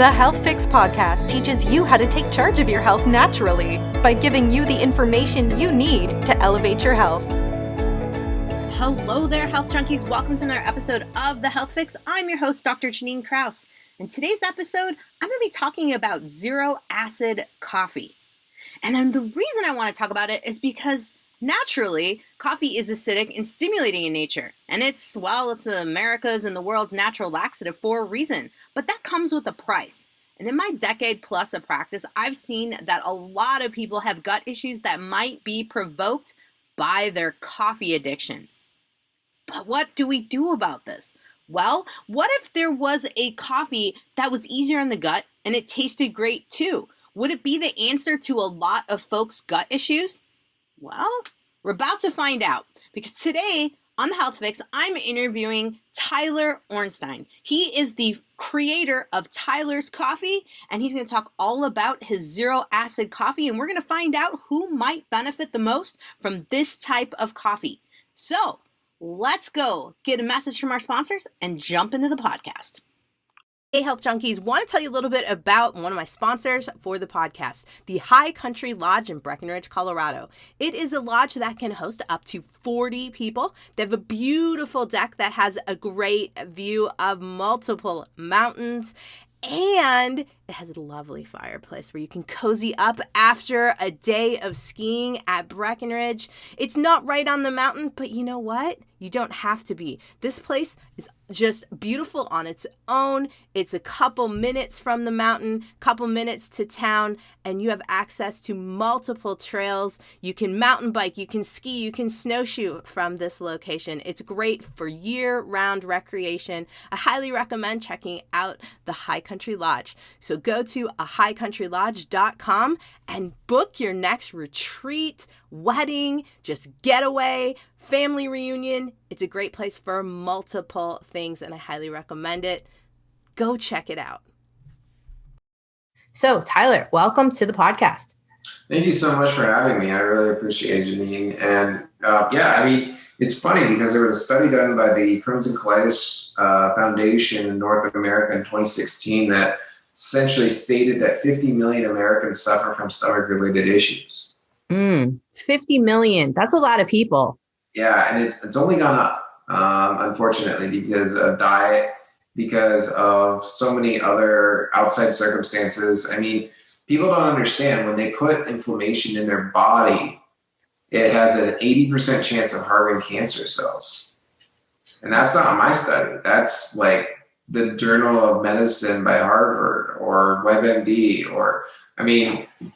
The Health Fix podcast teaches you how to take charge of your health naturally by giving you the information you need to elevate your health. Hello there, health junkies. Welcome to another episode of The Health Fix. I'm your host, Dr. Janine Krause. In today's episode, I'm going to be talking about zero acid coffee. And then the reason I want to talk about it is because naturally, coffee is acidic and stimulating in nature. And it's America's and the world's natural laxative for a reason. But that comes with a price. And in my decade plus of practice, I've seen that a lot of people have gut issues that might be provoked by their coffee addiction. But what do we do about this? Well, what if there was a coffee that was easier on the gut and it tasted great too? Would it be the answer to a lot of folks' gut issues? Well, we're about to find out, because today on The Health Fix, I'm interviewing Tyler Ornstein. He is the creator of Tyler's Coffee, and he's going to talk all about his zero acid coffee, and we're going to find out who might benefit the most from this type of coffee. So let's go get a message from our sponsors and jump into the podcast. Hey, Health Junkies, want to tell you a little bit about one of my sponsors for the podcast, the High Country Lodge in Breckenridge, Colorado. It is a lodge that can host up to 40 people. They have a beautiful deck that has a great view of multiple mountains, and it has a lovely fireplace where you can cozy up after a day of skiing at Breckenridge. It's not right on the mountain, but you know what? You don't have to be. This place is just beautiful on its own. It's a couple minutes from the mountain, couple minutes to town, and you have access to multiple trails. You can mountain bike, you can ski, you can snowshoe from this location. It's great for year-round recreation. I highly recommend checking out the High Country Lodge. So go to ahighcountrylodge.com and book your next retreat, wedding, just getaway, family reunion. It's a great place for multiple things, and I highly recommend it. Go check it out. So, Tyler, welcome to the podcast. Thank you so much for having me. I really appreciate it, Janine. And it's funny because there was a study done by the Crohn's and Colitis Foundation in North America in 2016 that essentially stated that 50 million Americans suffer from stomach-related issues. 50 million. That's a lot of people. Yeah, and it's only gone up, unfortunately, because of diet, because of so many other outside circumstances. I mean, people don't understand when they put inflammation in their body, it has an 80% chance of harboring cancer cells. And that's not my study. That's like the Journal of Medicine by Harvard or WebMD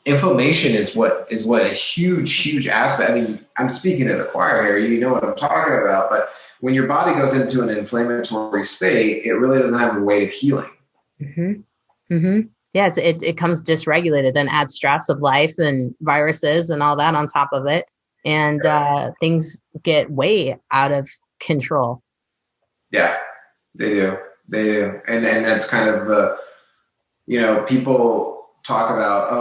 inflammation is what a huge aspect. I mean, I'm speaking to the choir here. You know what I'm talking about. But when your body goes into an inflammatory state, it really doesn't have a way of healing. Mm-hmm. Mm-hmm. Yeah, it comes dysregulated, then adds stress of life and viruses and all that on top of it. And things get way out of control. Yeah, they do. And that's kind of the, people talk about,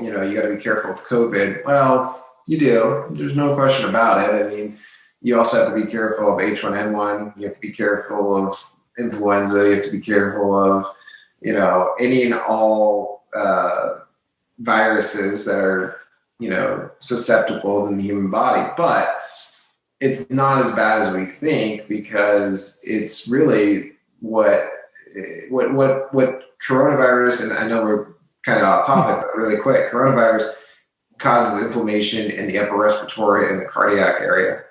you got to be careful of COVID. Well, you do. There's no question about it. I mean, you also have to be careful of H1N1. You have to be careful of influenza. You have to be careful of, any and all viruses that are, susceptible in the human body. But it's not as bad as we think, because it's really what coronavirus, and I know we're kind of off topic, but really quick, coronavirus causes inflammation in the upper respiratory and the cardiac area.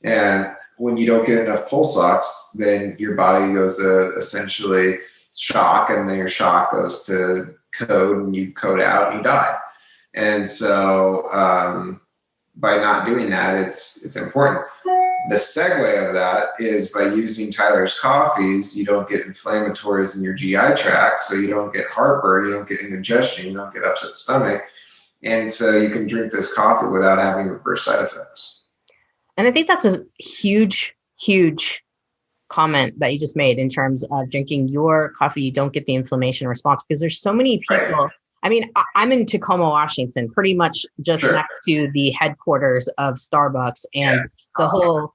And when you don't get enough pulse ox, then your body goes to essentially shock, and then your shock goes to code, and you code out and you die. And so by not doing that, it's important. The segue of that is by using Tyler's coffees, you don't get inflammatories in your GI tract, so you don't get heartburn, you don't get indigestion, you don't get upset stomach. And so you can drink this coffee without having reverse side effects. And I think that's a huge comment that you just made in terms of drinking your coffee, you don't get the inflammation response, because there's so many people. Right. I mean, I'm in Tacoma, Washington, pretty much just next to the headquarters of Starbucks, and the whole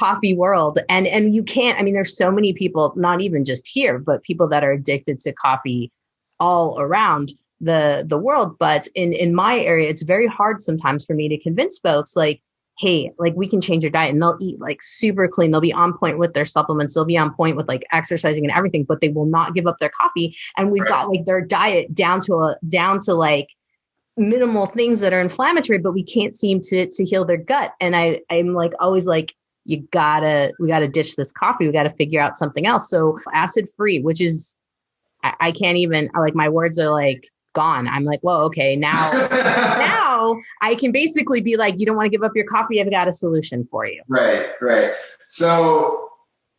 coffee world. And you can't, I mean, there's so many people, not even just here, but people that are addicted to coffee all around the world. But in my area, it's very hard sometimes for me to convince folks like, hey, like we can change your diet, and they'll eat like super clean. They'll be on point with their supplements. They'll be on point with like exercising and everything, but they will not give up their coffee. And we've got like their diet down to like minimal things that are inflammatory, but we can't seem to heal their gut. And I'm like, always like, we gotta ditch this coffee. We gotta figure out something else. So acid free, which is, I can't even, like my words are like gone. I'm like, well, okay, now I can basically be like, you don't want to give up your coffee. I've got a solution for you. Right. So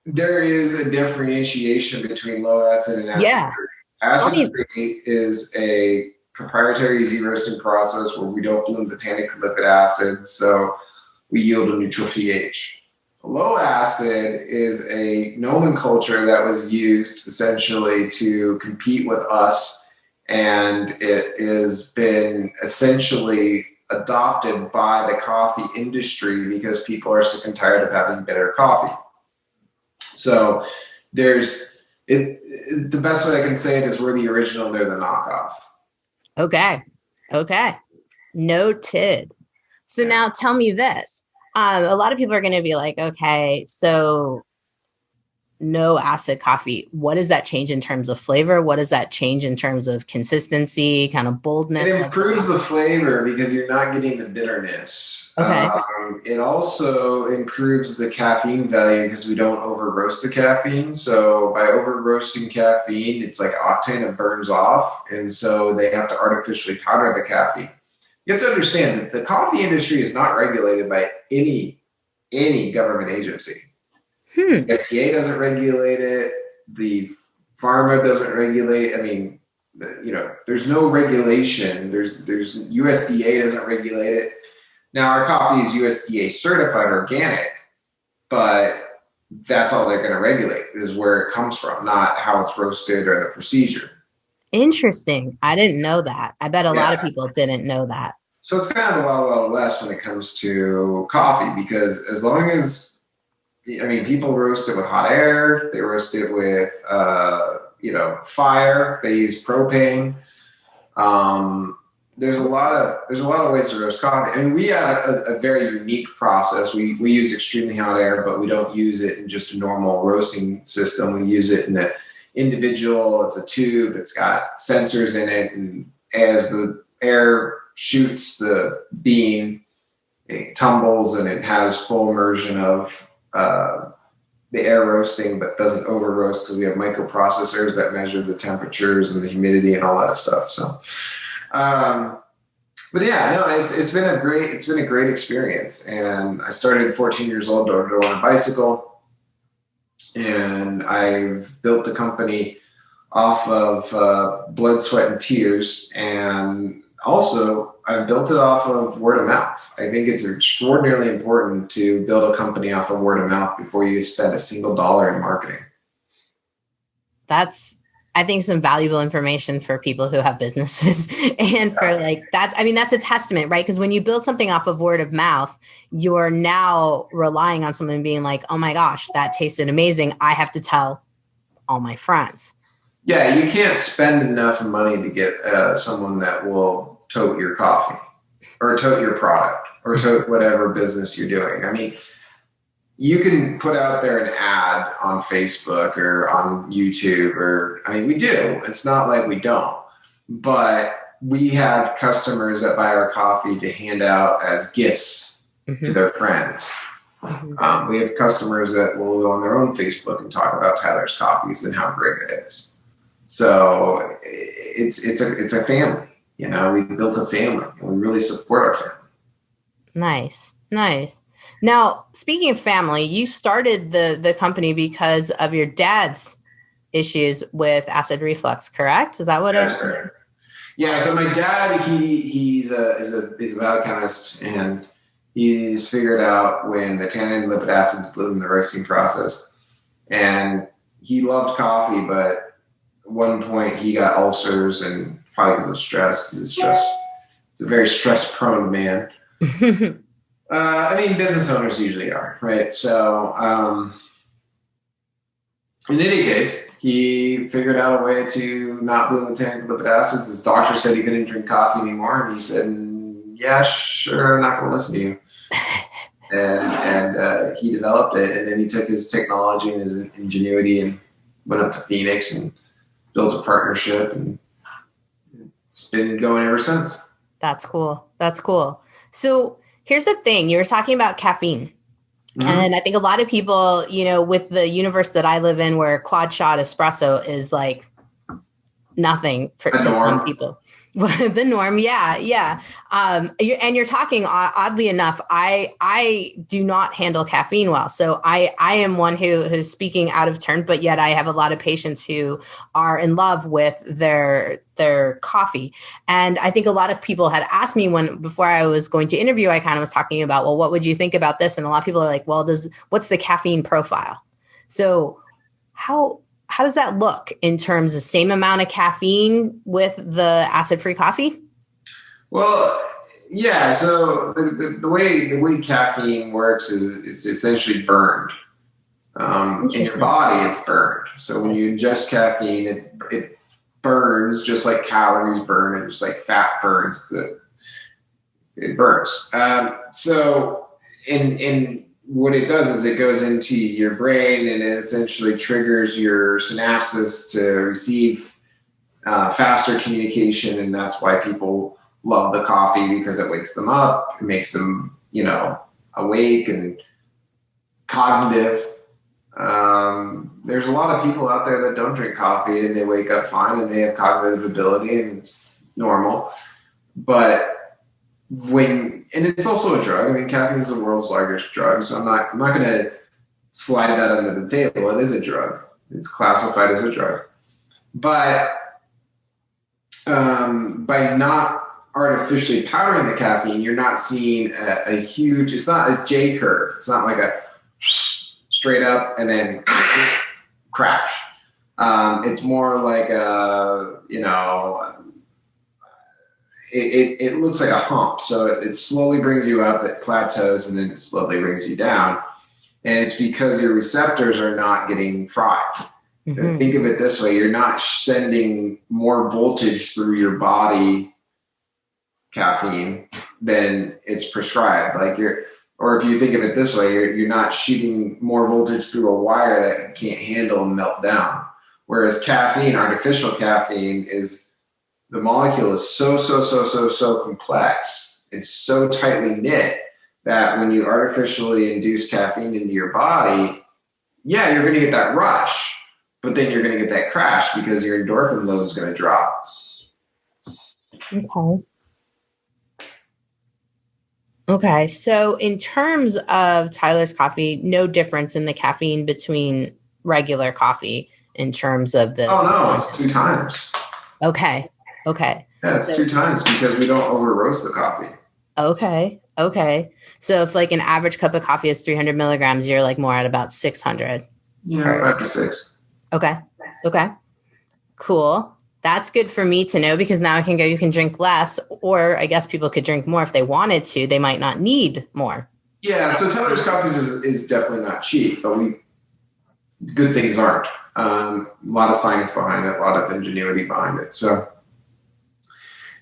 there is a differentiation between low acid and acid free. Acid free is a proprietary easy roasting process where we don't bloom the tannic lipid acid, so we yield a neutral pH. Low acid is a nomenclature that was used essentially to compete with us, and it has been essentially adopted by the coffee industry because people are sick and tired of having bitter coffee. So there's it. The best way I can say it is we're the original, they're the knockoff. Okay. Noted. So now tell me this. A lot of people are going to be like, okay, so no acid coffee. What does that change in terms of flavor? What does that change in terms of consistency, kind of boldness? It improves the flavor because you're not getting the bitterness. Okay. It also improves the caffeine value because we don't over roast the caffeine. So by over roasting caffeine, it's like octane, it burns off. And so they have to artificially powder the caffeine. You have to understand that the coffee industry is not regulated by any government agency. FDA doesn't regulate it. The pharma doesn't regulate. I mean, there's no regulation. There's USDA doesn't regulate it. Now our coffee is USDA certified organic, but that's all they're going to regulate is where it comes from, not how it's roasted or the procedure. Interesting. I didn't know that. I bet a lot of people didn't know that. So it's kind of the Wild Wild West when it comes to coffee, because as long as, people roast it with hot air, they roast it with, fire, they use propane. There's a lot of ways to roast coffee. I mean, we have a very unique process. We use extremely hot air, but we don't use it in just a normal roasting system. We use it in an individual. It's a tube. It's got sensors in it, and as the air shoots the bean, it tumbles, and it has full immersion of the air roasting, but doesn't over roast because we have microprocessors that measure the temperatures and the humidity and all that stuff. So, but yeah, no, it's been a great experience. And I started at 14 years old, door to door on a bicycle, and I've built the company off of blood, sweat, and tears, and also I've built it off of word of mouth. I think it's extraordinarily important to build a company off of word of mouth before you spend a single dollar in marketing. That's, I think, some valuable information for people who have businesses and for that's a testament, right? Because when you build something off of word of mouth, you're now relying on someone being like, oh my gosh, that tasted amazing. I have to tell all my friends. Yeah, you can't spend enough money to get someone that will tote your coffee or tote your product or tote whatever business you're doing. I mean, you can put out there an ad on Facebook or on YouTube, we do. It's not like we don't. But we have customers that buy our coffee to hand out as gifts to their friends. We have customers that will go on their own Facebook and talk about Tyler's Coffees and how great it is. So it's a family. We built a family, and we really support our family. Nice. Now, speaking of family, you started the company because of your dad's issues with acid reflux, correct? Is that what That's correct. Yeah. So my dad, he's a biochemist, and he's figured out when the tannin lipid acids bloom in the roasting process, and he loved coffee, but at one point he got ulcers, and probably because of stress, he's a very stress-prone man. Business owners usually are, right? So, in any case, he figured out a way to not bloom the tank with lipid acids. His doctor said he couldn't drink coffee anymore, and he said, "Yeah, sure, I'm not going to listen to you." And he developed it, and then he took his technology and his ingenuity and went up to Phoenix and built a partnership, and it's been going ever since. That's cool. So here's the thing. You were talking about caffeine. Mm-hmm. And I think a lot of people, with the universe that I live in where quad shot espresso is like nothing for some people. The norm. Yeah. And you're talking, oddly enough, I do not handle caffeine well. So I am one who's speaking out of turn, but yet I have a lot of patients who are in love with their coffee. And I think a lot of people had asked me before I was going to interview, I kind of was talking about, well, what would you think about this? And a lot of people are like, well, what's the caffeine profile? So how does that look in terms of same amount of caffeine with the acid-free coffee? Well, yeah. So the way caffeine works is it's essentially burned. In your body, it's burned. So when you ingest caffeine, it burns just like calories burn and just like fat burns. It burns. So in what it does is it goes into your brain and it essentially triggers your synapses to receive faster communication. And that's why people love the coffee, because it wakes them up. It makes them, awake and cognitive. There's a lot of people out there that don't drink coffee and they wake up fine and they have cognitive ability and it's normal. But and it's also a drug. Caffeine is the world's largest drug, so I'm not going to slide that under the table. It is a drug. It's classified as a drug. But by not artificially powdering the caffeine, you're not seeing a huge, it's not a J curve. It's not like a straight up and then crash. It's more like it looks like a hump. So it slowly brings you up, it plateaus, and then it slowly brings you down. And it's because your receptors are not getting fried. Mm-hmm. Think of it this way. You're not sending more voltage through your body, caffeine, than it's prescribed. Or if you think of it this way, you're not shooting more voltage through a wire that you can't handle and melt down. Whereas caffeine, artificial caffeine, the molecule is so complex. It's so tightly knit that when you artificially induce caffeine into your body, yeah, you're going to get that rush, but then you're going to get that crash because your endorphin load is going to drop. Okay. So in terms of Tyler's coffee, no difference in the caffeine between regular coffee in terms of the... Oh, no, it's 2 times. Okay. Yeah, it's 2 times because we don't over roast the coffee. Okay. So if like an average cup of coffee is 300 milligrams, you're like more at about 600. Yeah, 5 to 6. Okay. Cool. That's good for me to know because now I can go, you can drink less, or I guess people could drink more if they wanted to. They might not need more. Yeah, so Tyler's Coffees is definitely not cheap, but good things aren't. A lot of science behind it, a lot of ingenuity behind it.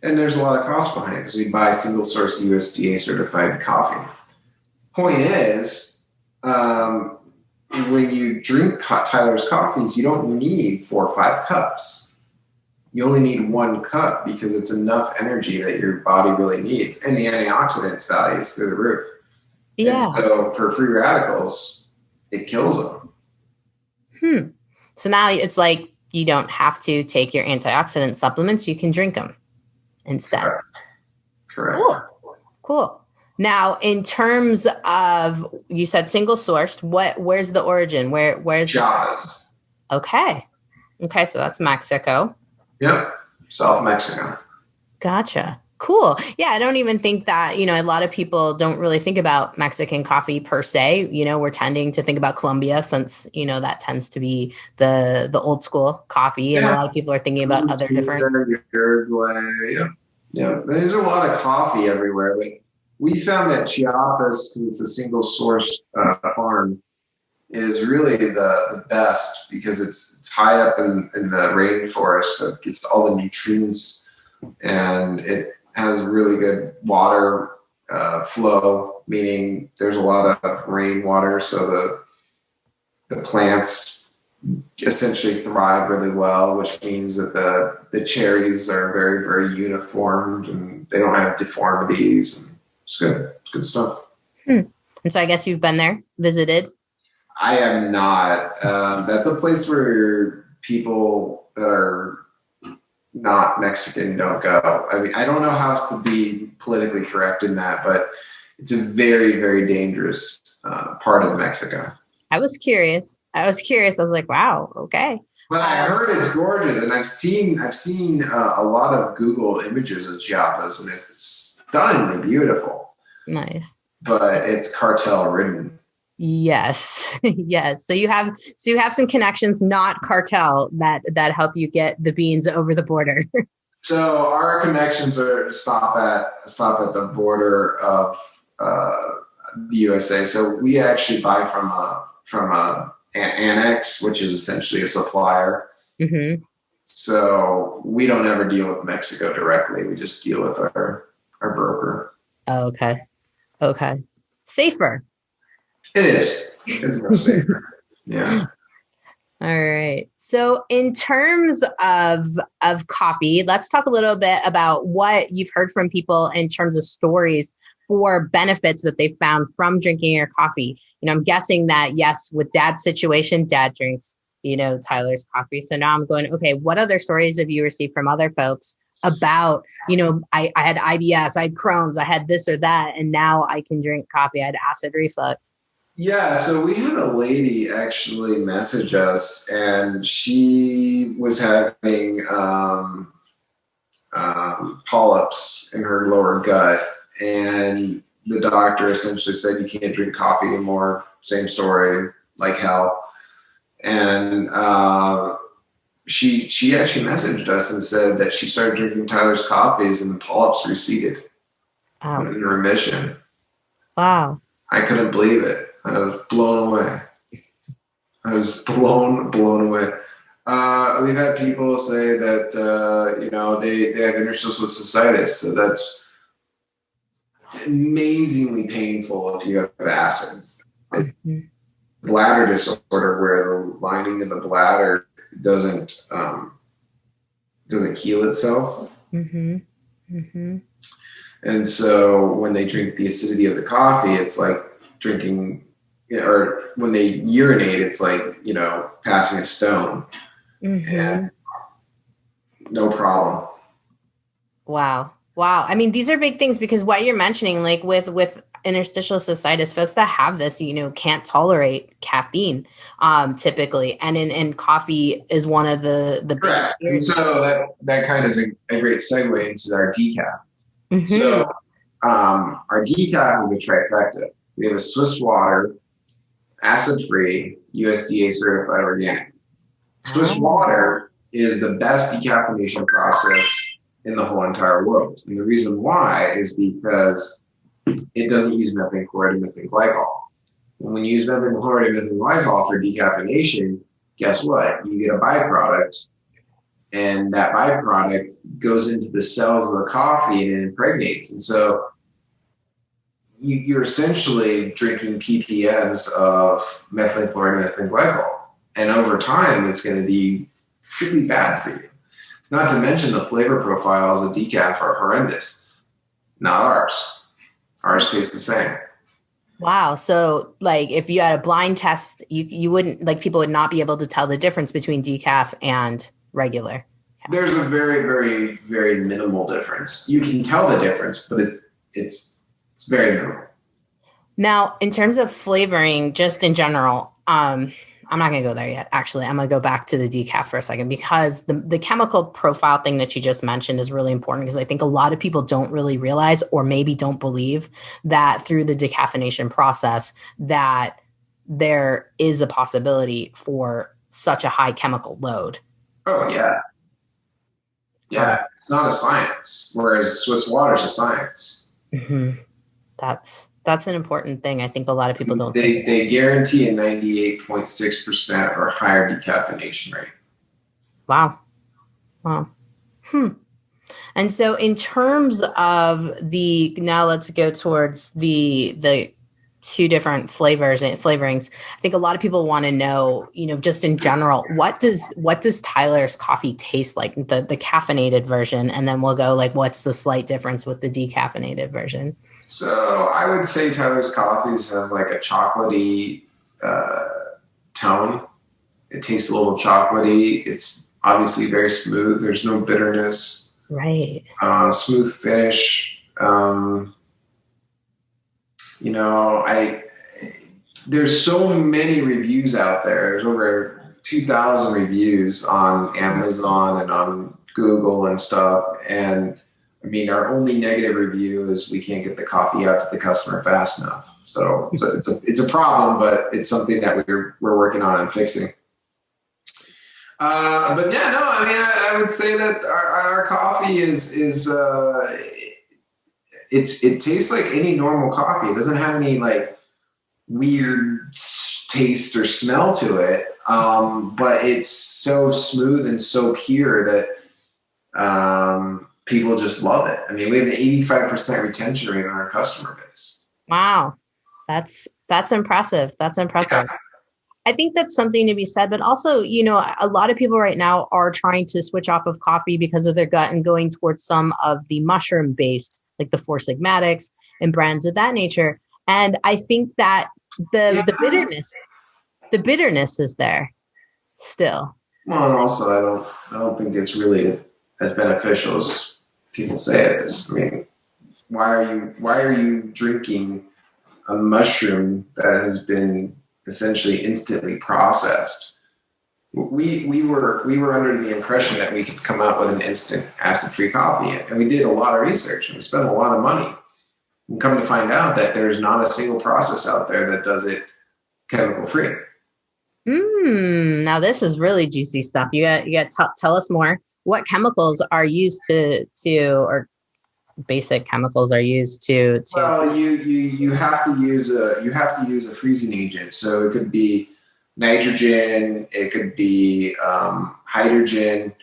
And there's a lot of cost behind it because we buy single source USDA certified coffee. Point is, when you drink Tyler's Coffees, you don't need 4 or 5 cups. You only need 1 cup because it's enough energy that your body really needs. And the antioxidants value is through the roof. Yeah. And so for free radicals, it kills them. So now it's like you don't have to take your antioxidant supplements. You can drink them instead. Correct. Cool. Now, in terms of, you said single sourced, where's the origin? Where's Chiapas? Okay. So that's Mexico. Yep. South Mexico. Gotcha. Cool. Yeah. I don't even think that, a lot of people don't really think about Mexican coffee per se. We're tending to think about Colombia since, that tends to be the old school coffee. And a lot of people are thinking about other different. Uruguay. Yeah. There's a lot of coffee everywhere, but We found that Chiapas, because it's a single source farm, is really the best because it's high up in the rainforest, so it gets all the nutrients, and it has really good water flow, meaning there's a lot of rainwater, so the plants essentially thrive really well, which means that the cherries are very, very uniformed and they don't have deformities. And it's good. It's good stuff. And so I guess you've been there, visited. I am not. That's a place where people that are not Mexican don't go. I mean, I don't know how else to be politically correct in that, but it's a very, very dangerous part of Mexico. I was curious. I was like, wow, okay. But I heard it's gorgeous, and I've seen a lot of Google images of Chiapas, and it's stunningly beautiful. Nice. But it's cartel ridden. Yes. Yes. So you have some connections, not cartel, that help you get the beans over the border. So our connections are stop at the border of the USA. So we actually buy from a annex, which is essentially a supplier. Mm-hmm. So we don't ever deal with Mexico directly. We just deal with our broker. Oh, okay. Safer. It is. It's more safer. Yeah. All right. So in terms of coffee, let's talk a little bit about what you've heard from people in terms of stories for benefits that they found from drinking your coffee. I'm guessing that, yes, with Dad's situation, Dad drinks, Tyler's coffee. So now I'm going, okay, what other stories have you received from other folks about, I had IBS, I had Crohn's, I had this or that, and now I can drink coffee. I had acid reflux. Yeah, so we had a lady actually message us, and she was having polyps in her lower gut, and the doctor essentially said, you can't drink coffee anymore. Same story, like hell. And she actually messaged us and said that she started drinking Tyler's coffees and the polyps receded. Wow. In remission. Wow. I couldn't believe it. I was blown away. I was blown away. We've had people say that, they have interstitial cystitis. So that's amazingly painful if you have acid. Mm-hmm. Bladder disorder where the lining of the bladder doesn't heal itself. Mm-hmm. Mm-hmm. And so when they drink the acidity of the coffee, it's like drinking, or when they urinate, it's like, passing a stone. Mm-hmm. And no problem. Wow. I mean, these are big things because what you're mentioning, like with interstitial cystitis, folks that have this, can't tolerate caffeine, typically. And in coffee is one of the correct. And so that kind of is a great segue into our decaf. Mm-hmm. So our decaf is a trifecta. We have a Swiss water, acid-free, USDA certified organic. Swiss water is the best decaffeination process in the whole entire world. And the reason why is because it doesn't use methane chloride and methane glycol. And when you use methane chloride and methane glycol for decaffeination, guess what? You get a byproduct, and that byproduct goes into the cells of the coffee and it impregnates. And so you're essentially drinking ppms of methylene chloride and methylene glycol. And over time, it's going to be really bad for you. Not to mention the flavor profiles of decaf are horrendous. Not ours. Ours tastes the same. Wow. So like if you had a blind test, you wouldn't, like, people would not be able to tell the difference between decaf and regular. There's a very, very, very minimal difference. You can tell the difference, but it's very minimal. Now, in terms of flavoring, just in general, I'm not going to go there yet. Actually, I'm going to go back to the decaf for a second, because the chemical profile thing that you just mentioned is really important, because I think a lot of people don't really realize, or maybe don't believe, that through the decaffeination process that there is a possibility for such a high chemical load. Oh, yeah. Yeah, it's not a science, whereas Swiss water is a science. Mm-hmm. That's an important thing. I think a lot of people don't They think. they guarantee a 98.6% or higher decaffeination rate. Wow. Wow. And so in terms of now let's go towards the two different flavors and flavorings. I think a lot of people want to know, just in general, what does Tyler's coffee taste like, the caffeinated version, and then we'll go like, what's the slight difference with the decaffeinated version? So I would say Tyler's Coffees has like a chocolatey tone. It tastes a little chocolatey. It's obviously very smooth. There's no bitterness. Right. Smooth finish. There's so many reviews out there. There's over 2,000 reviews on Amazon and on Google and stuff. And I mean, our only negative review is we can't get the coffee out to the customer fast enough. So it's a problem, but it's something that we're working on and fixing. But yeah, no, I mean, I would say that our coffee it tastes like any normal coffee. It doesn't have any like weird taste or smell to it. But it's so smooth and so pure that people just love it. I mean, we have an 85% retention rate on our customer base. Wow. That's impressive. That's impressive. Yeah. I think that's something to be said, but also, a lot of people right now are trying to switch off of coffee because of their gut and going towards some of the mushroom based, like the Four Sigmatics and brands of that nature. And I think that the bitterness is there still. Well, and also I don't think it's really as beneficial as people say it is. I mean, why are you drinking a mushroom that has been essentially instantly processed? We were under the impression that we could come out with an instant acid-free coffee, and we did a lot of research and we spent a lot of money. And come to find out that there's not a single process out there that does it chemical-free. Now this is really juicy stuff. You got tell us more. What chemicals are used or basic chemicals are used to? Well, you have to use a freezing agent. So it could be nitrogen, it could be hydrogen,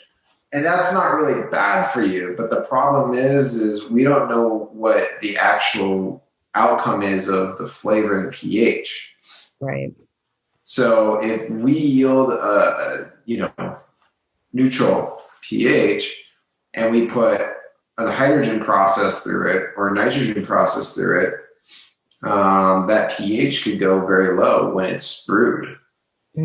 and that's not really bad for you. But the problem is we don't know what the actual outcome is of the flavor and the pH. Right. So if we yield a neutral pH and we put a hydrogen process through it or a nitrogen process through it, that pH could go very low when it's brewed. I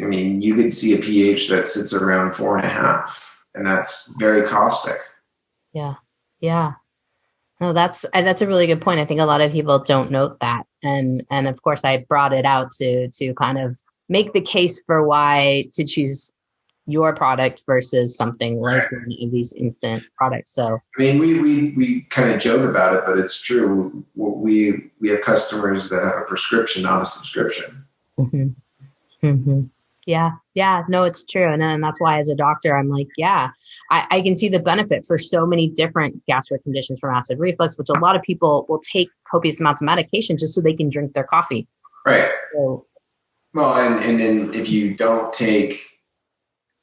mean, you could see a pH that sits around 4.5, and that's very caustic. Yeah. No, that's a really good point. I think a lot of people don't note that, and of course, I brought it out to kind of make the case for why to choose your product versus something like one of these instant products. So, I mean, we kind of joke about it, but it's true. We have customers that have a prescription, not a subscription. Mm-hmm. Mm-hmm. Yeah. No, it's true. And that's why as a doctor, I'm like, I can see the benefit for so many different gastric conditions from acid reflux, which a lot of people will take copious amounts of medication just so they can drink their coffee. Right. So, well, and then if you don't take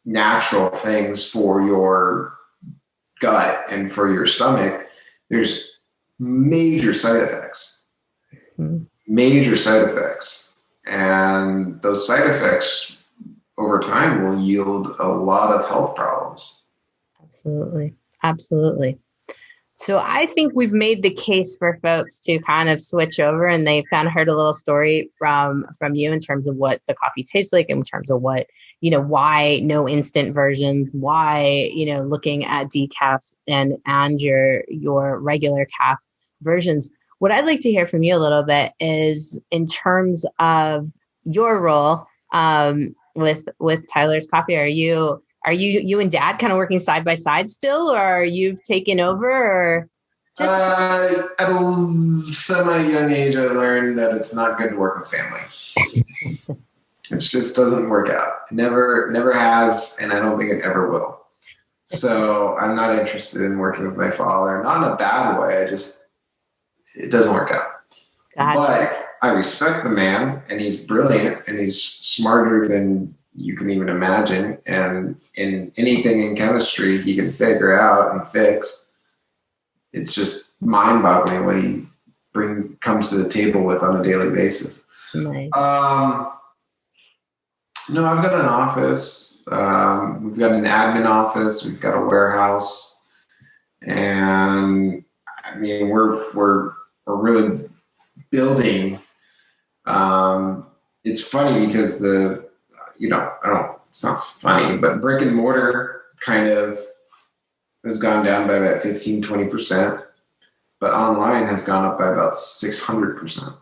natural things for your gut and for your stomach, there's major side effects. Mm-hmm. Major side effects. And those side effects over time will yield a lot of health problems. Absolutely. So I think we've made the case for folks to kind of switch over, and they've kind of heard a little story from you in terms of what the coffee tastes like, in terms of what, why no instant versions, why, looking at decaf and your regular calf versions. What I'd like to hear from you a little bit is in terms of your role with Tyler's Coffee. Are you and Dad kind of working side by side still, or are you taken over, or just at a semi-young age, I learned that it's not good to work with family. It just doesn't work out. It never has, and I don't think it ever will. So I'm not interested in working with my father. Not in a bad way. it doesn't work out. Gotcha. But I respect the man, and he's brilliant, and he's smarter than you can even imagine. And in anything in chemistry he can figure out and fix. It's just mind-boggling what he comes to the table with on a daily basis. Nice. No, I've got an office. We've got an admin office. We've got a warehouse, and I mean we're really building. It's funny because it's not funny, but brick and mortar kind of has gone down by about 15-20%, but online has gone up by about 600%.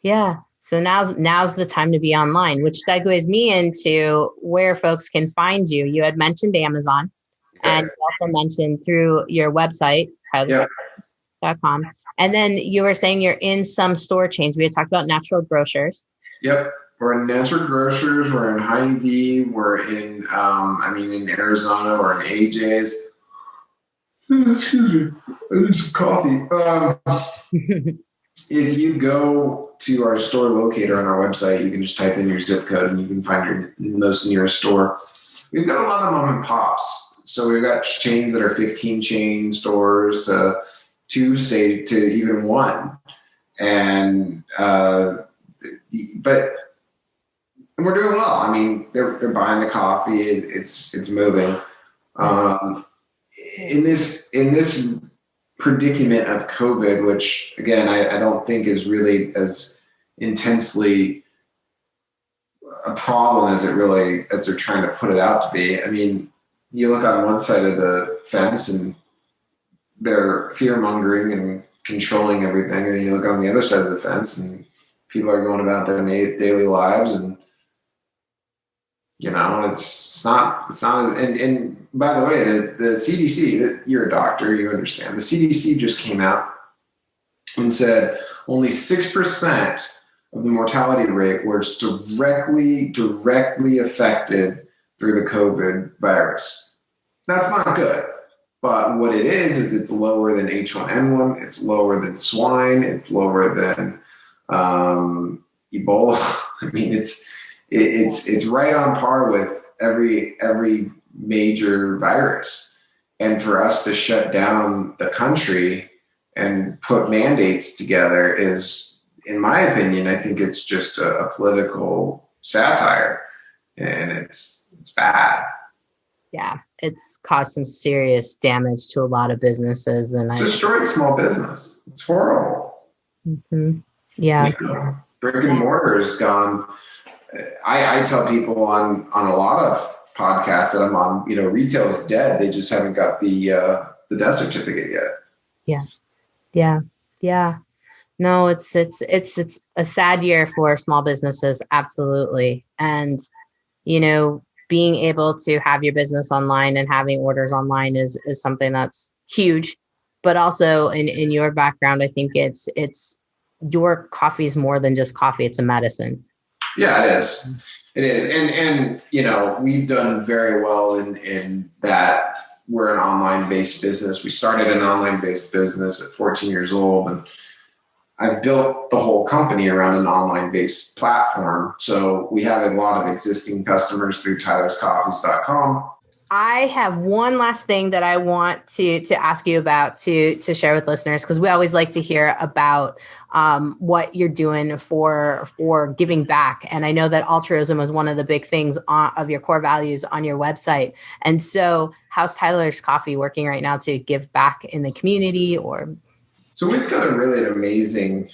Yeah. So now's the time to be online, which segues me into where folks can find you. You had mentioned Amazon, and you also mentioned through your website, tyler.com. And then you were saying you're in some store chains. We had talked about natural grocers. Yep. We're in natural grocers. We're in Hy-Vee. We're in, in Arizona. We're in AJ's. Excuse me. I need some coffee. If you go to our store locator on our website, you can just type in your zip code and you can find your most nearest store. We've got a lot of mom and pops. So we've got chains that are 15 chain stores to 2 state to even 1. And, but we're doing well. I mean, they're buying the coffee. It's moving. In this predicament of COVID, which again, I don't think is really as intensely a problem as they're trying to put it out to be. I mean, you look on one side of the fence and they're fear mongering and controlling everything. And then you look on the other side of the fence and people are going about their daily lives, and it's not, and by the way, the CDC, you're a doctor, you understand. The CDC just came out and said only 6% of the mortality rate was directly affected through the COVID virus. That's not good. But what it is it's lower than H1N1, it's lower than swine, it's lower than Ebola. I mean, it's right on par with every major virus. And for us to shut down the country and put mandates together is, in my opinion, I think it's just a political satire, and it's bad. Yeah, it's caused some serious damage to a lot of businesses, and it's destroyed small business. It's horrible. Mm-hmm. Yeah. Brick and mortar is gone. I tell people on a lot of podcasts that I'm on, retail is dead. They just haven't got the death certificate yet. Yeah. No, it's a sad year for small businesses. Absolutely. And, being able to have your business online and having orders online is something that's huge. But also in your background, I think it's your coffee is more than just coffee. It's a medicine. Yeah, it is. It is. And we've done very well in that we're an online-based business. We started an online-based business at 14 years old, and I've built the whole company around an online-based platform. So we have a lot of existing customers through tylerscoffees.com. I have one last thing that I want to ask you about to share with listeners, because we always like to hear about what you're doing for giving back. And I know that altruism is one of the big things of your core values on your website. And so how's Tyler's Coffee working right now to give back in the community? So we've got a really amazing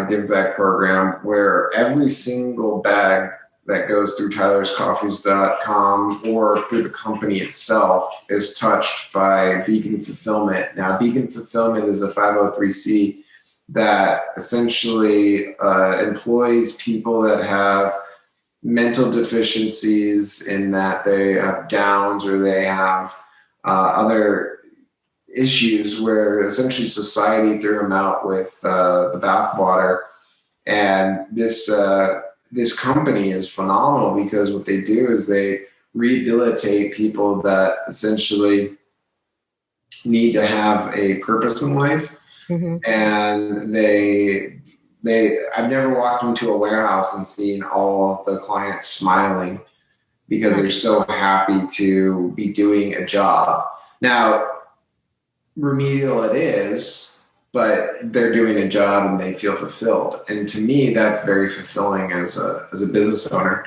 give back program where every single bag that goes through tylerscoffees.com or through the company itself is touched by Beacon Fulfillment. Now, Beacon Fulfillment is a 503c that essentially employs people that have mental deficiencies, in that they have Downs or they have other issues where essentially society threw them out with the bathwater. And this company is phenomenal because what they do is they rehabilitate people that essentially need to have a purpose in life. And I've never walked into a warehouse and seen all of the clients smiling because they're so happy to be doing a job. Now, remedial it is, but they're doing a job and they feel fulfilled. And to me, that's very fulfilling as a business owner.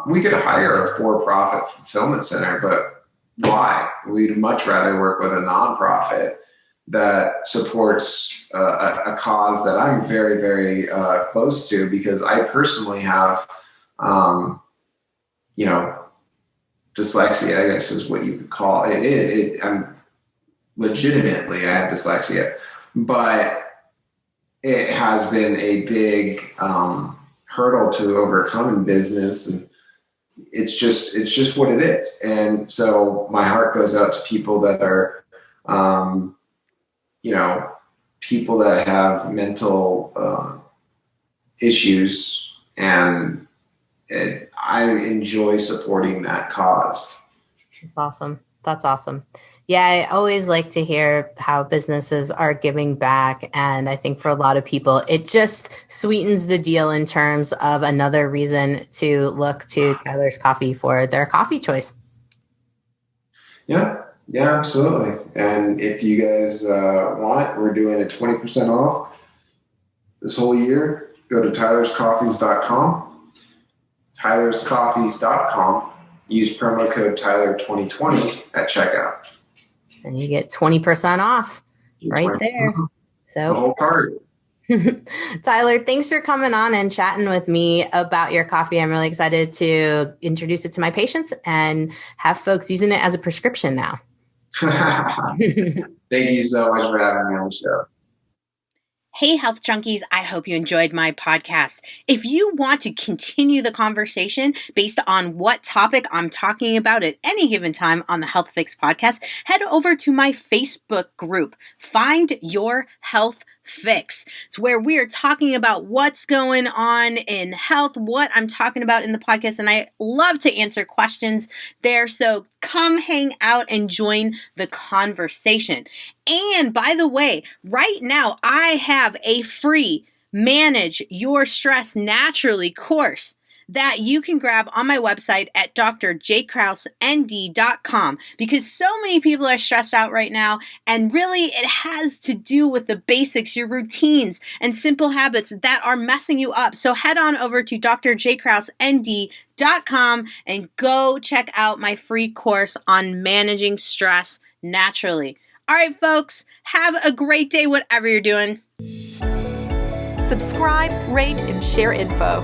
We could hire a for-profit fulfillment center, but why? We'd much rather work with a nonprofit that supports a cause that I'm very, very close to, because I personally have, dyslexia, I guess is what you could call it. I'm legitimately, I have dyslexia, but it has been a big hurdle to overcome in business, and it's just what it is. And so my heart goes out to people that are, people that have mental issues, and I enjoy supporting that cause. That's awesome. Yeah, I always like to hear how businesses are giving back. And I think for a lot of people, it just sweetens the deal in terms of another reason to look to Tyler's Coffee for their coffee choice. Yeah, absolutely. And if you guys want, we're doing a 20% off this whole year. Go to tylerscoffees.com. tylerscoffees.com. Use promo code Tyler2020 at checkout. And you get 20% off right there. So the whole card. Tyler, thanks for coming on and chatting with me about your coffee. I'm really excited to introduce it to my patients and have folks using it as a prescription now. Thank you so much for having me on the show. Hey, Health Junkies, I hope you enjoyed my podcast. If you want to continue the conversation based on what topic I'm talking about at any given time on the Health Fix podcast, head over to my Facebook group, Find Your Health Fix. It's where we are talking about what's going on in health, what I'm talking about in the podcast, and I love to answer questions there. So come hang out and join the conversation. And by the way, right now I have a free Manage Your Stress Naturally course that you can grab on my website at drjkrausnd.com, because so many people are stressed out right now, and really it has to do with the basics, your routines and simple habits that are messing you up. So head on over to drjkrausnd.com and go check out my free course on managing stress naturally. All right, folks, have a great day, whatever you're doing. Subscribe, rate, and share info.